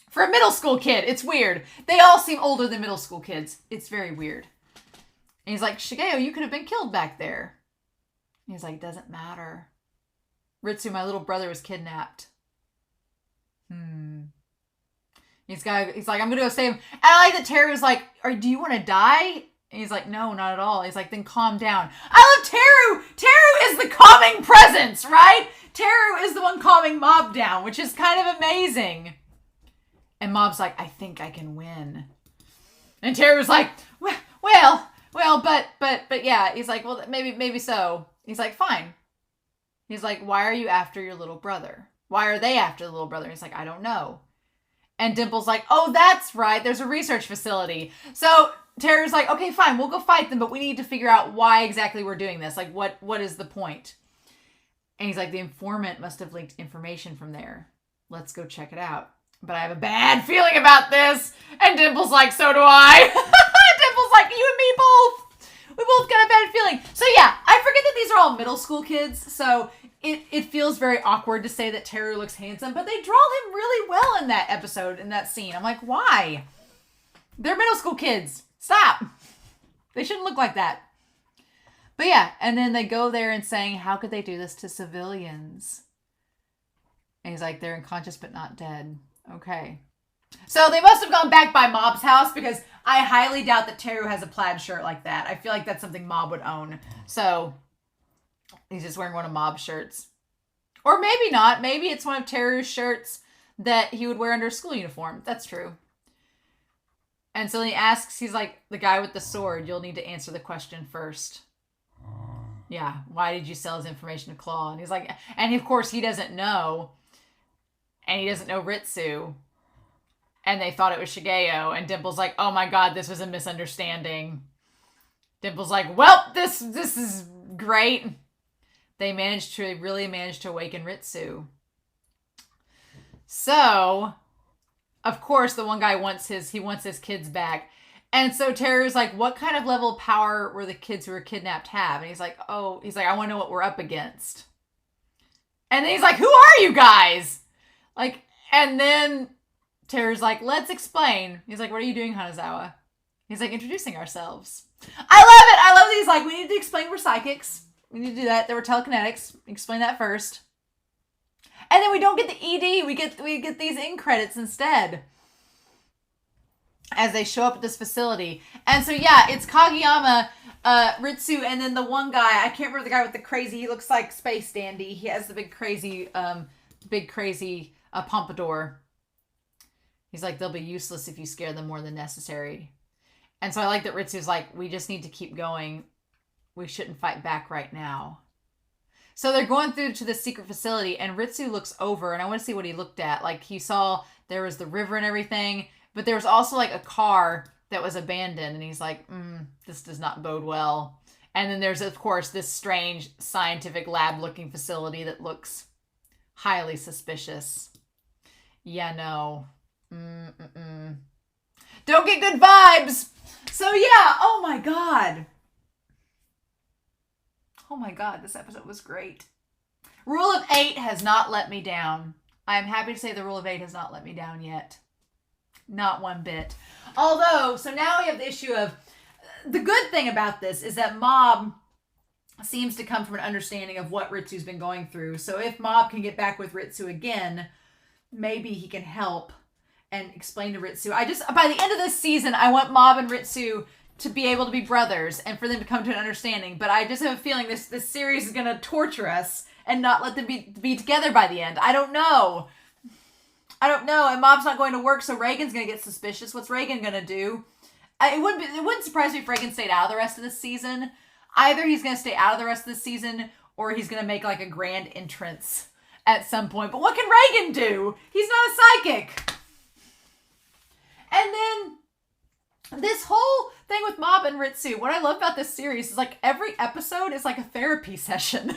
For a middle school kid, it's weird. They all seem older than middle school kids. It's very weird. And he's like, Shigeo, you could have been killed back there. And he's like, doesn't matter. Ritsu, my little brother, was kidnapped. He's like, I'm gonna go save him. And I like that Teru's like, do you want to die? And he's like, no, not at all. He's like, then calm down. I love Teru! Teru is the calming presence, right? Teru is the one calming Mob down, which is kind of amazing. And Mob's like, I think I can win. And Teru's like, well, but yeah. He's like, well, maybe so. He's like, fine. He's like, why are you after your little brother? Why are they after the little brother? He's like, I don't know. And Dimple's like, oh, that's right. There's a research facility. So Teru's like, okay, fine. We'll go fight them, but we need to figure out why exactly we're doing this. Like, what is the point? And he's like, the informant must have leaked information from there. Let's go check it out. But I have a bad feeling about this. And Dimple's like, so do I. Dimple's like, you and me both. We both got a bad feeling. So yeah, I forget that these are all middle school kids. So it feels very awkward to say that Teru looks handsome. But they draw him really well in that episode, in that scene. I'm like, why? They're middle school kids. Stop. They shouldn't look like that. But yeah, and then they go there and saying, how could they do this to civilians? And he's like, they're unconscious but not dead. Okay. So they must have gone back by Mob's house, because I highly doubt that Teru has a plaid shirt like that. I feel like that's something Mob would own. So he's just wearing one of Mob's shirts. Or maybe not. Maybe it's one of Teru's shirts that he would wear under a school uniform. That's true. And so he asks, he's like, the guy with the sword, you'll need to answer the question first. Yeah, why did you sell his information to Claw? And he's like, and of course he doesn't know. And he doesn't know Ritsu. And they thought it was Shigeo. And Dimple's like, oh my god, this was a misunderstanding. Dimple's like, well, this is great. They really managed to awaken Ritsu. So, of course, the one guy wants his kids back. And so Teru's like, what kind of level of power were the kids who were kidnapped have? And he's like, I want to know what we're up against. And then he's like, who are you guys? Like, and then Teru's like, let's explain. He's like, what are you doing, Hanazawa? He's like, introducing ourselves. I love it. I love these. Like, we need to explain we're psychics. We need to do that. That we're telekinetics. Explain that first. And then we don't get the ED. We get these in credits instead. As they show up at this facility. And so, yeah, it's Kageyama, Ritsu, and then the one guy, I can't remember the guy with the crazy, he looks like Space Dandy. He has the big crazy pompadour. He's like, they'll be useless if you scare them more than necessary. And so I like that Ritsu's like, we just need to keep going. We shouldn't fight back right now. So they're going through to this secret facility, and Ritsu looks over, and I want to see what he looked at. Like, he saw there was the river and everything, but there was also, like, a car that was abandoned, and he's like, this does not bode well. And then there's, of course, this strange scientific lab-looking facility that looks highly suspicious. Yeah, no. Don't get good vibes! So, yeah, oh my god. Oh my god, this episode was great. Rule of 8 has not let me down. I'm happy to say the rule of 8 has not let me down yet. Not one bit. Although, so now we have the issue of, the good thing about this is that Mob seems to come from an understanding of what Ritsu's been going through. So if Mob can get back with Ritsu again, maybe he can help and explain to Ritsu. By the end of this season, I want Mob and Ritsu to be able to be brothers and for them to come to an understanding. But I just have a feeling this series is going to torture us and not let them be together by the end. I don't know. And Mob's not going to work, so Reigen's going to get suspicious. What's Reigen going to do? It wouldn't surprise me if Reigen stayed out of the rest of this season. Either he's going to stay out of the rest of the season, or he's going to make like a grand entrance at some point. But what can Reigen do? He's not a psychic. And then this whole thing with Mob and Ritsu, what I love about this series is like every episode is like a therapy session.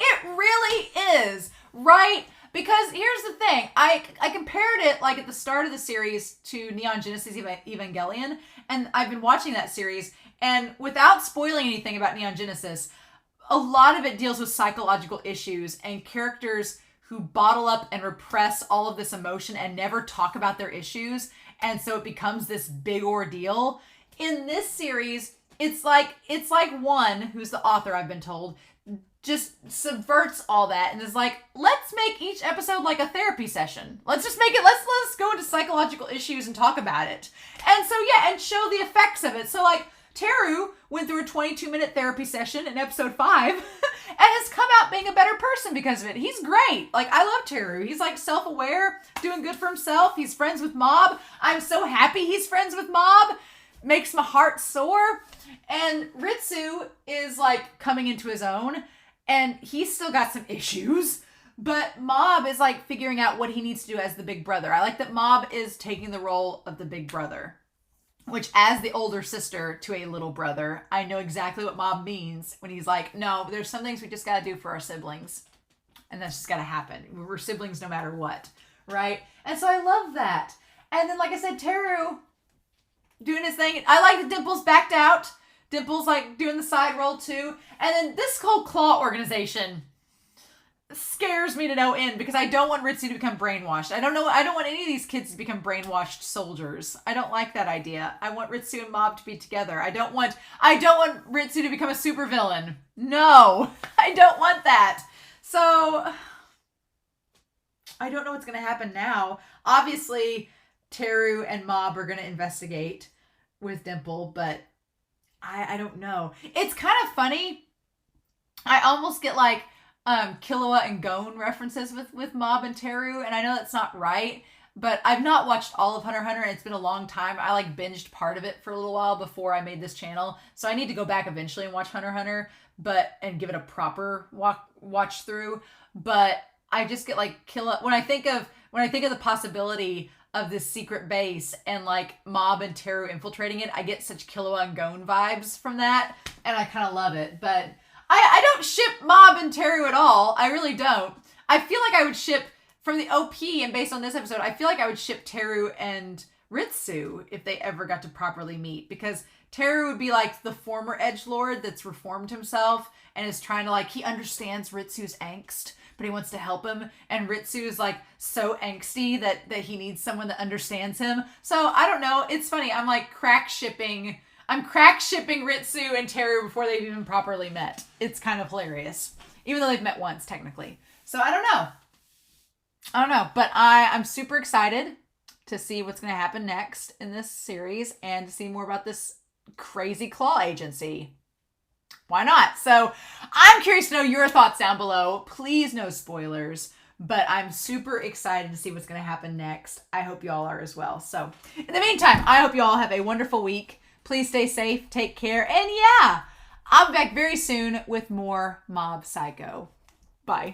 It really is, right? Because here's the thing, I compared it like at the start of the series to Neon Genesis Evangelion, and I've been watching that series, and without spoiling anything about Neon Genesis, a lot of it deals with psychological issues and characters who bottle up and repress all of this emotion and never talk about their issues, and so it becomes this big ordeal. In this series, it's like one, who's the author, I've been told, just subverts all that and is like, let's make each episode like a therapy session. Let's just make it, let's go into psychological issues and talk about it. And so, yeah, and show the effects of it. So, like, Teru went through a 22-minute therapy session in episode 5 and has come out being a better person because of it. He's great. Like, I love Teru. He's, like, self-aware, doing good for himself. He's friends with Mob. I'm so happy he's friends with Mob. Makes my heart soar. And Ritsu is, like, coming into his own. And he's still got some issues, but Mob is like figuring out what he needs to do as the big brother. I like that Mob is taking the role of the big brother, which as the older sister to a little brother, I know exactly what Mob means when he's like, no, there's some things we just got to do for our siblings. And that's just got to happen. We're siblings no matter what, right? And so I love that. And then, like I said, Teru doing his thing. I like that Dimple's backed out. Dimple's like doing the side roll too. And then this whole Claw organization scares me to no end because I don't want Ritsu to become brainwashed. I don't want any of these kids to become brainwashed soldiers. I don't like that idea. I want Ritsu and Mob to be together. I don't want Ritsu to become a supervillain. No, I don't want that. So I don't know what's going to happen now. Obviously, Teru and Mob are going to investigate with Dimple, but I don't know. It's kind of funny. I almost get like Killua and Gon references with Mob and Teru, and I know that's not right, but I've not watched all of Hunter x Hunter, and it's been a long time. I like binged part of it for a little while before I made this channel, so I need to go back eventually and watch Hunter x Hunter, and give it a proper watch through. But I just get like Killua when I think of the possibility of this secret base and like Mob and Teru infiltrating it, I get such Killua and Gon vibes from that, and I kind of love it. But I don't ship Mob and Teru at all. I really don't. I feel like I would ship, from the OP and based on this episode, I feel like I would ship Teru and Ritsu if they ever got to properly meet, because Teru would be like the former edgelord that's reformed himself and is trying to, like, he understands Ritsu's angst, but he wants to help him. And Ritsu is like so angsty that he needs someone that understands him. So I don't know. It's funny. I'm crack shipping Ritsu and Teru before they've even properly met. It's kind of hilarious, even though they've met once technically. So I don't know, but I'm super excited to see what's going to happen next in this series and to see more about this crazy Claw agency. Why not? So I'm curious to know your thoughts down below. Please no spoilers, but I'm super excited to see what's going to happen next. I hope you all are as well. So in the meantime, I hope you all have a wonderful week. Please stay safe, take care, and yeah, I'll be back very soon with more Mob Psycho. Bye.